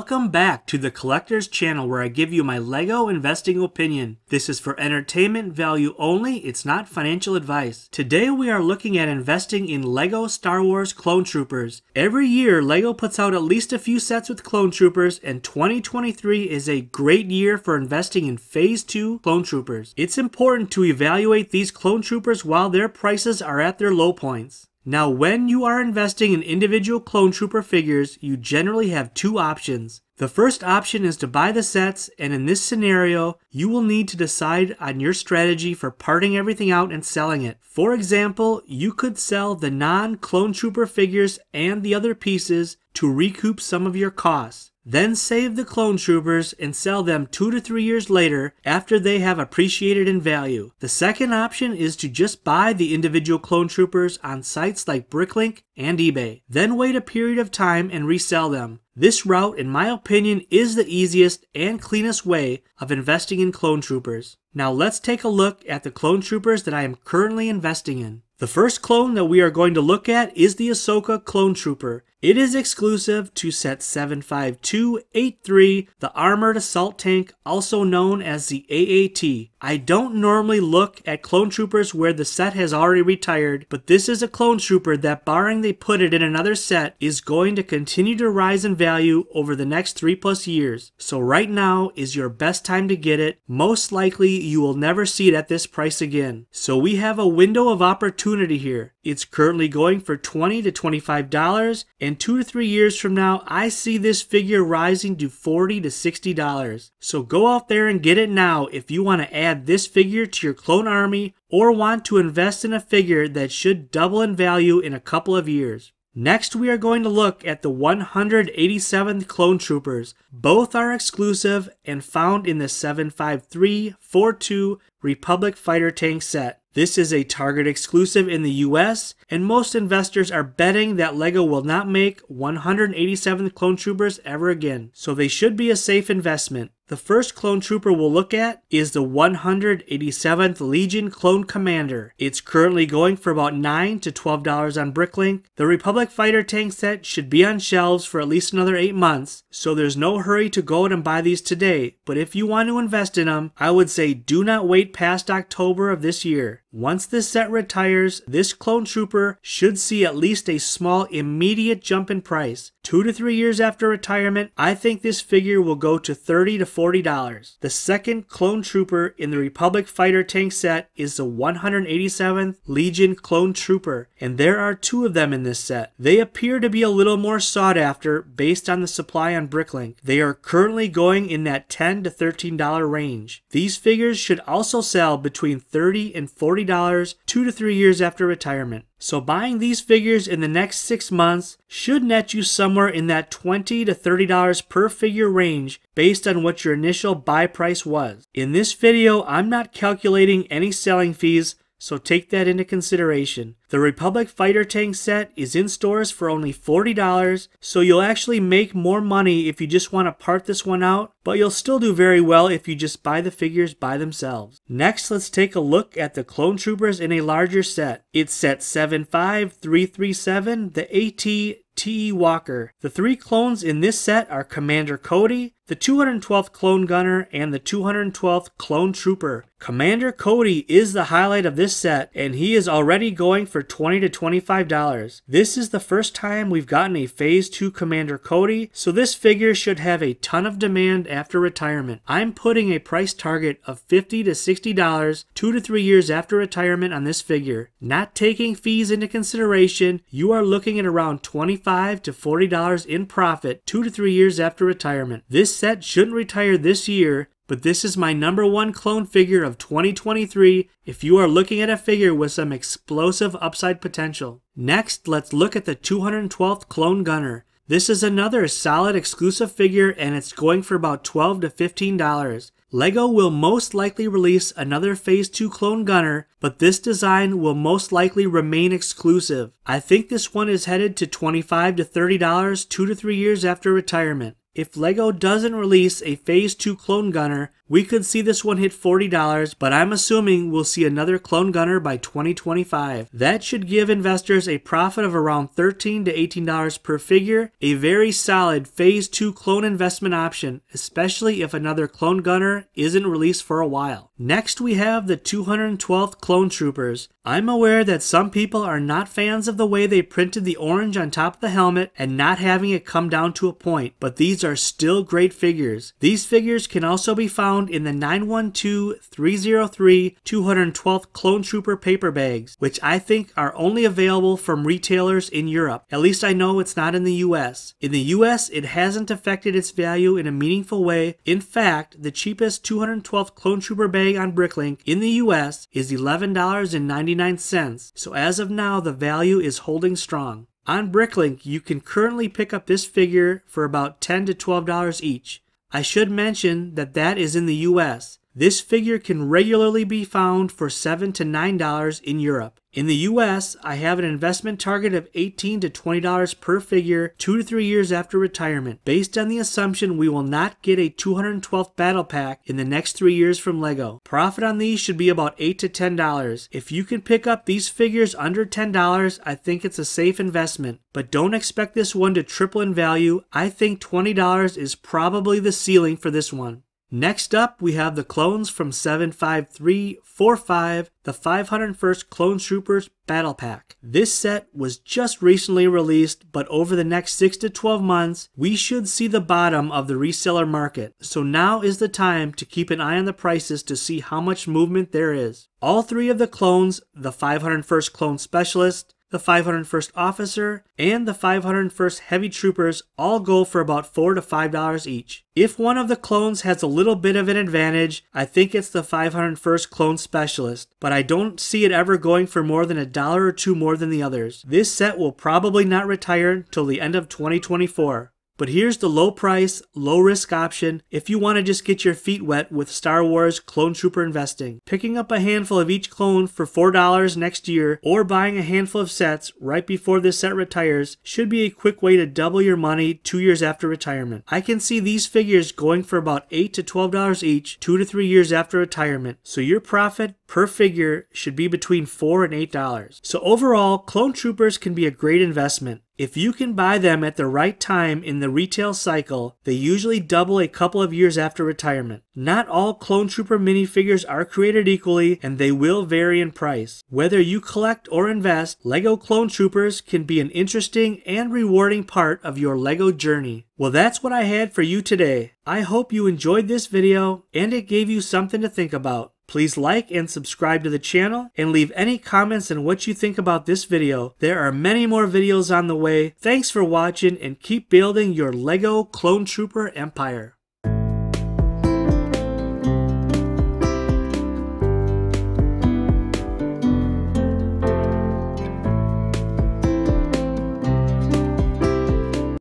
Welcome back to the Collector's channel where I give you my Lego investing opinion. This is for entertainment value only, it's not financial advice. Today we are looking at investing in Lego Star Wars Clone Troopers. Every year Lego puts out at least a few sets with Clone Troopers, and 2023 is a great year for investing in Phase 2 Clone Troopers. It's important to evaluate these Clone Troopers while their prices are at their low points. Now, when you are investing in individual Clone Trooper figures, you generally have two options. The first option is to buy the sets, and in this scenario, you will need to decide on your strategy for parting everything out and selling it. For example, you could sell the non-Clone Trooper figures and the other pieces to recoup some of your costs. Then save the Clone Troopers and sell them 2 to 3 years later after they have appreciated in value. The second option is to just buy the individual Clone Troopers on sites like Bricklink and eBay. Then wait a period of time and resell them. This route, in my opinion, is the easiest and cleanest way of investing in Clone Troopers. Now let's take a look at the Clone Troopers that I am currently investing in. The first clone that we are going to look at is the Ahsoka Clone Trooper. It is exclusive to set 75283, the Armored Assault Tank, also known as the AAT. I don't normally look at Clone Troopers where the set has already retired, but this is a Clone Trooper that, barring they put it in another set, is going to continue to rise in value over the next 3+ years. So right now is your best time to get it. Most likely you will never see it at this price again. So we have a window of opportunity here. It's currently going for $20 to $25, and 2 to 3 years from now, I see this figure rising to $40 to $60. So go out there and get it now if you want to add this figure to your clone army or want to invest in a figure that should double in value in a couple of years. Next, we are going to look at the 187th Clone Troopers. Both are exclusive and found in the 75342 Republic Fighter Tank set. This is a Target exclusive in the US, and most investors are betting that Lego will not make 187th Clone Troopers ever again, so they should be a safe investment. The first Clone Trooper we'll look at is the 187th Legion Clone Commander. It's currently going for about $9 to $12 on Bricklink. The Republic Fighter Tank set should be on shelves for at least another 8 months, so there's no hurry to go out and buy these today. But if you want to invest in them, I would say do not wait past October of this year. Once this set retires, this Clone Trooper should see at least a small immediate jump in price. 2 to 3 years after retirement, I think this figure will go to $30 to $40. The second Clone Trooper in the Republic Fighter Tank set is the 187th Legion Clone Trooper, and there are 2 of them in this set. They appear to be a little more sought after based on the supply on Bricklink. They are currently going in that $10 to $13 range. These figures should also sell between $30 and $40 2 to 3 years after retirement. So buying these figures in the next 6 months should net you somewhere in that $20 to $30 per figure range based on what your initial buy price was. In this video, I'm not calculating any selling fees, so take that into consideration. The Republic Fighter Tank set is in stores for only $40, so you'll actually make more money if you just want to part this one out, but you'll still do very well if you just buy the figures by themselves. Next, let's take a look at the Clone Troopers in a larger set. It's set 75337, the AT T.E. Walker. The 3 clones in this set are Commander Cody, the 212th Clone Gunner, and the 212th Clone Trooper. Commander Cody is the highlight of this set, and he is already going for $20 to $25. This is the first time we've gotten a Phase 2 Commander Cody, so this figure should have a ton of demand after retirement. I'm putting a price target of $50 to $60 2 to 3 years after retirement on this figure. Not taking fees into consideration, you are looking at around $25 to $40 in profit 2 to 3 years after retirement. This set shouldn't retire this year, but this is my #1 clone figure of 2023 if you are looking at a figure with some explosive upside potential. Next, let's look at the 212th Clone Gunner. This is another solid exclusive figure, and it's going for about $12 to $15. Lego will most likely release another Phase 2 Clone Gunner, but this design will most likely remain exclusive. I think this one is headed to $25 to $30 2 to 3 years after retirement. If Lego doesn't release a Phase 2 clone gunner, we could see this one hit $40, but I'm assuming we'll see another clone gunner by 2025. That should give investors a profit of around $13 to $18 per figure, a very solid Phase 2 clone investment option, especially if another clone gunner isn't released for a while. Next we have the 212th Clone Troopers. I'm aware that some people are not fans of the way they printed the orange on top of the helmet and not having it come down to a point, but these are still great figures. These figures can also be found in the 912-303 212th Clone Trooper paper bags, which I think are only available from retailers in Europe. At least I know it's not in the US. In the US, it hasn't affected its value in a meaningful way. In fact, the cheapest 212th Clone Trooper bag on Bricklink in the US is $11.99, so as of now the value is holding strong. On Bricklink, you can currently pick up this figure for about $10 to $12 each. I should mention that that is in the US. This figure can regularly be found for $7 to $9 in Europe. In the US, I have an investment target of $18 to $20 per figure 2 to 3 years after retirement, based on the assumption we will not get a 212th battle pack in the next 3 years from Lego. Profit on these should be about $8 to $10. If you can pick up these figures under $10, I think it's a safe investment, but don't expect this one to triple in value. I think $20 is probably the ceiling for this one. Next up, we have the clones from 75345, the 501st Clone Troopers Battle Pack. This set was just recently released, but over the next 6 to 12 months, we should see the bottom of the reseller market. So now is the time to keep an eye on the prices to see how much movement there is. All three of the clones, the 501st Clone Specialist, the 501st Officer, and the 501st Heavy Troopers all go for about $4 to $5 each. If one of the clones has a little bit of an advantage, I think it's the 501st Clone Specialist, but I don't see it ever going for more than $1 or $2 more than the others. This set will probably not retire until the end of 2024. But here's the low price, low risk option if you want to just get your feet wet with Star Wars Clone Trooper investing. Picking up a handful of each clone for $4 next year or buying a handful of sets right before this set retires should be a quick way to double your money 2 years after retirement. I can see these figures going for about $8 to $12 each 2 to 3 years after retirement, so your profit per figure should be between $4 and $8. So overall, Clone Troopers can be a great investment. If you can buy them at the right time in the retail cycle, they usually double a couple of years after retirement. Not all Clone Trooper minifigures are created equally, and they will vary in price. Whether you collect or invest, Lego Clone Troopers can be an interesting and rewarding part of your Lego journey. Well, that's what I had for you today. I hope you enjoyed this video and it gave you something to think about. Please like and subscribe to the channel and leave any comments on what you think about this video. There are many more videos on the way. Thanks for watching and keep building your Lego Clone Trooper empire.